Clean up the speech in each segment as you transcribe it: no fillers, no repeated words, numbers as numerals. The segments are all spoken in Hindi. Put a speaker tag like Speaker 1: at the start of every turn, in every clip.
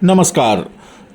Speaker 1: नमस्कार,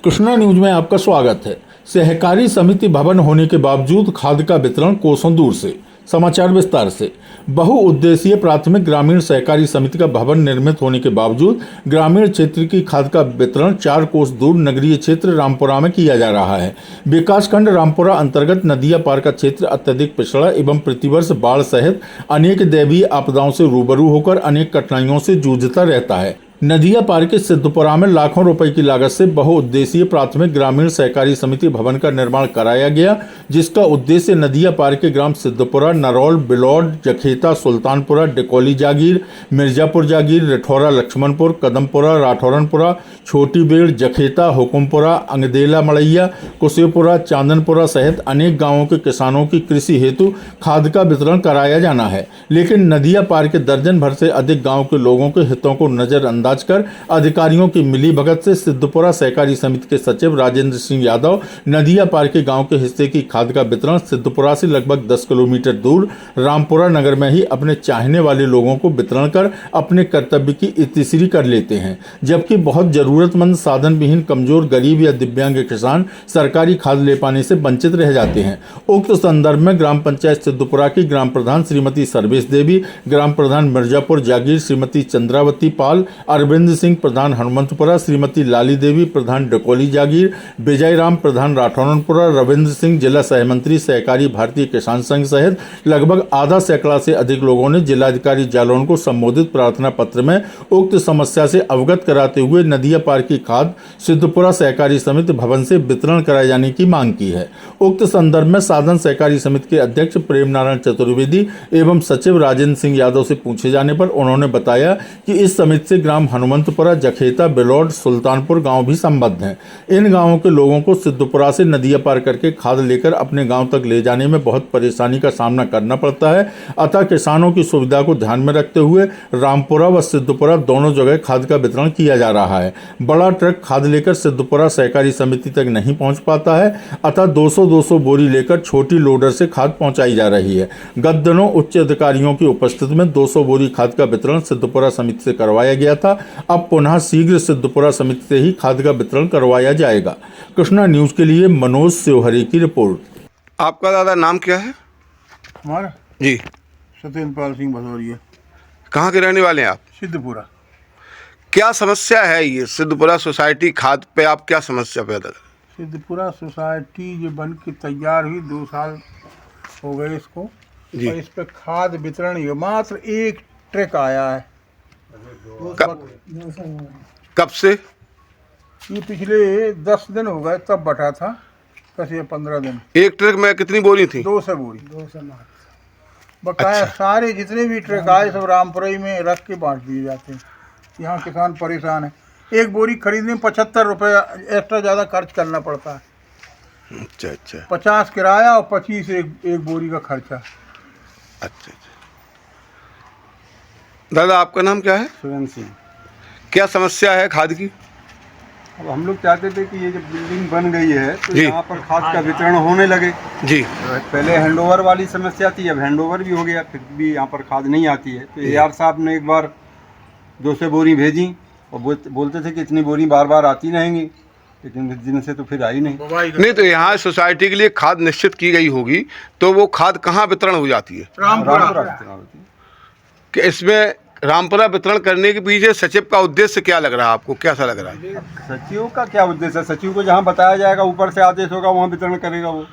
Speaker 1: कृष्णा न्यूज में आपका स्वागत है। सहकारी समिति भवन होने के बावजूद खाद का वितरण कोसों दूर से। समाचार विस्तार से। बहुउद्देशीय प्राथमिक ग्रामीण सहकारी समिति का भवन निर्मित होने के बावजूद ग्रामीण क्षेत्र की खाद का वितरण 4 कोस दूर नगरीय क्षेत्र रामपुरा में किया जा रहा है। विकासखंड रामपुरा अंतर्गत नदिया पार का क्षेत्र अत्यधिक पिछड़ा एवं प्रतिवर्ष बाढ़ सहित अनेक दैवीय आपदाओं से रूबरू होकर अनेक कठिनाइयों से जूझता रहता है। नदिया पार के सिद्धपुरा में लाखों रुपए की लागत से बहुउद्देशीय प्राथमिक ग्रामीण सहकारी समिति भवन का निर्माण कराया गया, जिसका उद्देश्य नदिया पार के ग्राम सिद्धपुरा, नरौल, बिलौड, जखेता, सुल्तानपुरा, डिकोली जागीर, मिर्जापुर जागीर, रिठौरा लक्ष्मणपुर, कदमपुरा, राठौरनपुरा, छोटी बेड़, जखेता, हुकुमपुरा, अंगदेला मड़ैया, कुशेपुरा, चांदनपुरा सहित अनेक गांवों के किसानों की कृषि हेतु खाद का वितरण कराया जाना है। लेकिन नदिया पार के दर्जन भर से अधिक गांव के लोगों के हितों को नजरअंदाज कर अधिकारियों की मिलीभगत से सिद्धपुरा सहकारी समिति के सचिव राजेंद्र सिंह यादव नदिया पार के गांव के हिस्से की खाद का वितरण सिद्धपुरा से लगभग 10 किलोमीटर दूर रामपुरा नगर में ही अपने चाहने वाले लोगों को वितरण कर अपने कर्तव्य की इतिश्री कर लेते हैं, जबकि बहुत जरूरतमंद, साधन विहीन, कमजोर, गरीब या दिव्यांग किसान सरकारी खाद ले पाने से वंचित रह जाते हैं। उक्त संदर्भ में ग्राम पंचायत सिद्धपुरा की ग्राम प्रधान श्रीमती सर्वेश देवी, ग्राम प्रधान मिर्जापुर जागीर श्रीमती चंद्रावती पाल, अरविंद सिंह प्रधान हनुमंतपुरा, श्रीमती लाली देवी प्रधान डकोली जागीर, विजय राम प्रधान राठौरनपुरा, रविंद्र सिंह जिला सहमंत्री सहकारी भारतीय किसान संघ सहित लगभग आधा सैकड़ा से अधिक लोगों ने जिलाधिकारी जालौन को संबोधित प्रार्थना पत्र में उक्त समस्या से अवगत कराते हुए नदिया पार की खाद सिद्धपुरा सहकारी समिति भवन से वितरण कराए जाने की मांग की है। उक्त संदर्भ में साधन सहकारी समिति के अध्यक्ष प्रेम नारायण चतुर्वेदी एवं सचिव राजेंद्र सिंह यादव से पूछे जाने पर उन्होंने बताया कि इस समिति से ग्राम हनुमंतपुरा, जखेता, बिलौड, सुल्तानपुर गांव भी संबद्ध हैं। इन गांवों के लोगों को सिद्धपुरा से नदिया पार करके खाद लेकर अपने गांव तक ले जाने में बहुत परेशानी का सामना करना पड़ता है। अतः किसानों की सुविधा को ध्यान में रखते हुए रामपुरा व सिद्धपुरा दोनों जगह खाद का वितरण किया जा रहा है। बड़ा ट्रक खाद लेकर सिद्धपुरा सहकारी समिति तक नहीं पहुंच पाता है, अतः 200-200 बोरी लेकर छोटी लोडर से खाद पहुंचाई जा रही है। गत दिनों उच्च अधिकारियों की उपस्थिति में 200 बोरी खाद का वितरण सिद्धपुरा समिति से करवाया गया था। अब पुनः शीघ्र सिद्धपुरा समिति से ही खाद का वितरण करवाया जाएगा। कृष्णा न्यूज के लिए मनोज सेवहरे की रिपोर्ट।
Speaker 2: आपका दादा नाम क्या है?
Speaker 3: हमारा
Speaker 2: जी,
Speaker 3: सत्येंद्रपाल सिंह भदौरिया,
Speaker 2: कहाँ के रहने वाले हैं आप?
Speaker 3: सिद्धपुरा।
Speaker 2: क्या समस्या है ये सिद्धपुरा सोसाइटी खाद पे? आप क्या समस्या पैदा कर?
Speaker 3: सिद्धपुरा सोसाइटी जो बन के तैयार हुई 2 साल हो गए इसको,
Speaker 2: जी।
Speaker 3: और इस पे खाद वितरण ये मात्र 1 ट्रक आया है।
Speaker 2: कब से?
Speaker 3: ये पिछले 10 दिन हो गए, तब बटा था, 10 या 15 दिन।
Speaker 2: एक ट्रक में कितनी बोरी थी?
Speaker 3: 200 बोरी बकाया। अच्छा। सारे जितने भी ट्रक आए सब रामपुरा में रख के बांट दिए जाते हैं। यहाँ किसान परेशान है। एक बोरी खरीदने में 75 रुपये एक्स्ट्रा ज़्यादा खर्च करना पड़ता है।
Speaker 2: अच्छा अच्छा
Speaker 3: 50 किराया और 25 एक बोरी का खर्चा।
Speaker 2: अच्छा। दादा आपका नाम क्या है?
Speaker 4: सुरेंद्र सिंह।
Speaker 2: क्या समस्या है खाद की?
Speaker 4: अब हम लोग चाहते थे कि ये जब बिल्डिंग बन गई है तो
Speaker 2: जी।
Speaker 4: यहाँ पर खाद का वितरण होने लगे।
Speaker 2: जी।
Speaker 4: पहले हैंडओवर वाली समस्या थी, अब हैंडओवर भी हो गया, फिर भी यहाँ पर खाद नहीं आती है। तो AR साहब ने एक बार 200 बोरी भेजी और बोलते थे कि इतनी बोरी बार बार आती रहेंगी, लेकिन दिन से तो फिर आई नहीं।
Speaker 2: तो यहाँ सोसाइटी के लिए खाद निश्चित की गई होगी, तो वो खाद कहाँ वितरण हो जाती है?
Speaker 3: रामपुरा।
Speaker 4: वितरण होती है।
Speaker 2: कि इसमें रामपुरा वितरण करने के पीछे सचिव का उद्देश्य क्या लग रहा है आपको? कैसा लग रहा है?
Speaker 4: सचिव का क्या उद्देश्य है? सचिव को जहाँ बताया जाएगा, ऊपर से आदेश होगा, वहाँ वितरण करेगा वो।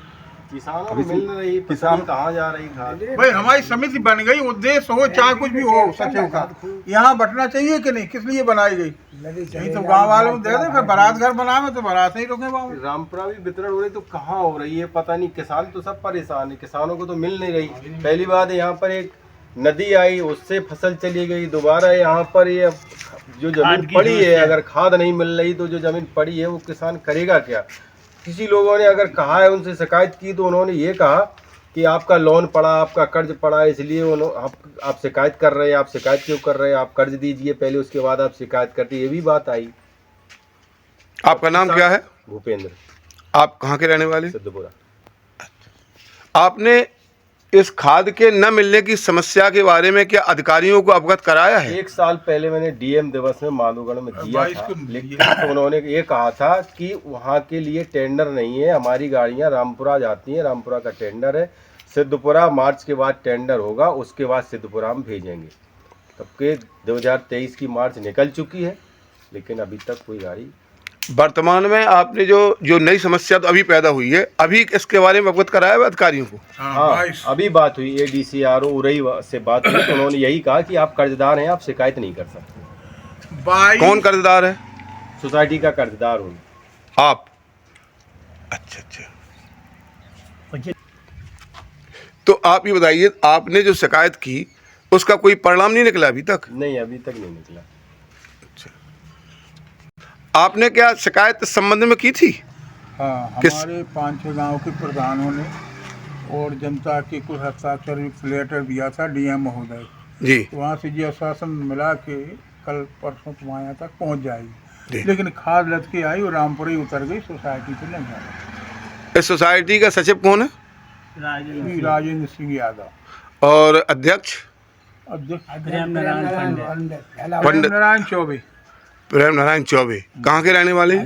Speaker 5: किसानों को मिल रही, किसान कहाँ जा रही खाद?
Speaker 3: भाई हमारी समिति बन गई, उद्देश्य हो चाहे कुछ भी हो सचिव का, यहाँ बटना चाहिए कि नहीं? किस लिए बनाई गई? यही तो गांव वालों को दे दे, फिर बारात घर बनावे तो बारात नहीं रुके वहाँ।
Speaker 5: रामपुरा भी वितरण हो रही तो कहाँ हो रही है पता नहीं। किसान तो सब परेशान है, किसानों को तो मिल नहीं रही। पहली बात है यहाँ पर एक नदी आई, उससे फसल चली गई। दोबारा यहाँ पर ये जो जमीन पड़ी है, अगर खाद नहीं मिल रही तो जो जमीन पड़ी है वो किसान करेगा क्या? किसी लोगों ने अगर कहा है, उनसे शिकायत की, तो उन्होंने ये कहा कि आपका लोन पड़ा, आपका कर्ज पड़ा, इसलिए आप शिकायत कर रहे हैं। आप शिकायत क्यों कर रहे हैं? आप कर्ज दीजिए पहले, उसके बाद आप शिकायत करते। ये भी बात आई।
Speaker 2: आपका नाम क्या है?
Speaker 5: भूपेंद्र।
Speaker 2: आप कहाँ के रहने वाले?
Speaker 5: सिद्धपुरा।
Speaker 2: आपने इस खाद के न मिलने की समस्या के बारे में क्या अधिकारियों को अवगत कराया है?
Speaker 5: 1 साल पहले मैंने डीएम दिवस में माधोगढ़ में दिया था, लेकिन तो उन्होंने ये कहा था कि वहाँ के लिए टेंडर नहीं है, हमारी गाड़ियाँ रामपुरा जाती हैं, रामपुरा का टेंडर है, सिद्धपुरा मार्च के बाद टेंडर होगा, उसके बाद सिद्धपुरा हम भेजेंगे। तब के 2023 की मार्च निकल चुकी है, लेकिन अभी तक कोई गाड़ी।
Speaker 2: वर्तमान में आपने जो नई समस्या तो अभी पैदा हुई है, अभी इसके बारे में अवगत कराया है अधिकारियों को?
Speaker 5: हाँ, अभी बात हुई ADCRO उरई से बात हुई, तो उन्होंने यही कहा कि आप कर्जदार हैं, आप शिकायत नहीं कर सकते।
Speaker 2: कौन कर्जदार है?
Speaker 5: सोसाइटी का कर्जदार हूँ
Speaker 2: आप। अच्छा। तो आप ये बताइए, आपने जो शिकायत की उसका कोई परिणाम नहीं निकला अभी तक?
Speaker 5: नहीं, अभी तक नहीं निकला।
Speaker 2: आपने क्या शिकायत इस संबंध में की थी?
Speaker 3: हाँ,
Speaker 2: किस-
Speaker 3: हमारे 5-6 गांव के प्रधानों ने और जनता के कुछ हस्ताक्षर लेटर दिया था डीएम महोदय।
Speaker 2: जी
Speaker 3: वहाँ से ये आश्वासन मिला कि कल परसों तुम्हारे यहाँ तक पहुँच
Speaker 2: जी।
Speaker 3: जाएगी, लेकिन खाद लद के आई और रामपुरा ही उतर गई, सोसाइटी पे नहीं आया।
Speaker 2: इस सोसाइटी का सचिव कौन है
Speaker 3: श्री राजेंद्र सिंह यादव
Speaker 2: और अध्यक्ष?
Speaker 3: अध्यक्ष
Speaker 2: पंडित
Speaker 3: प्रेम नारायण चौबे।
Speaker 2: प्रेम नारायण चौबे। कहाँ के रहने वाले हैं?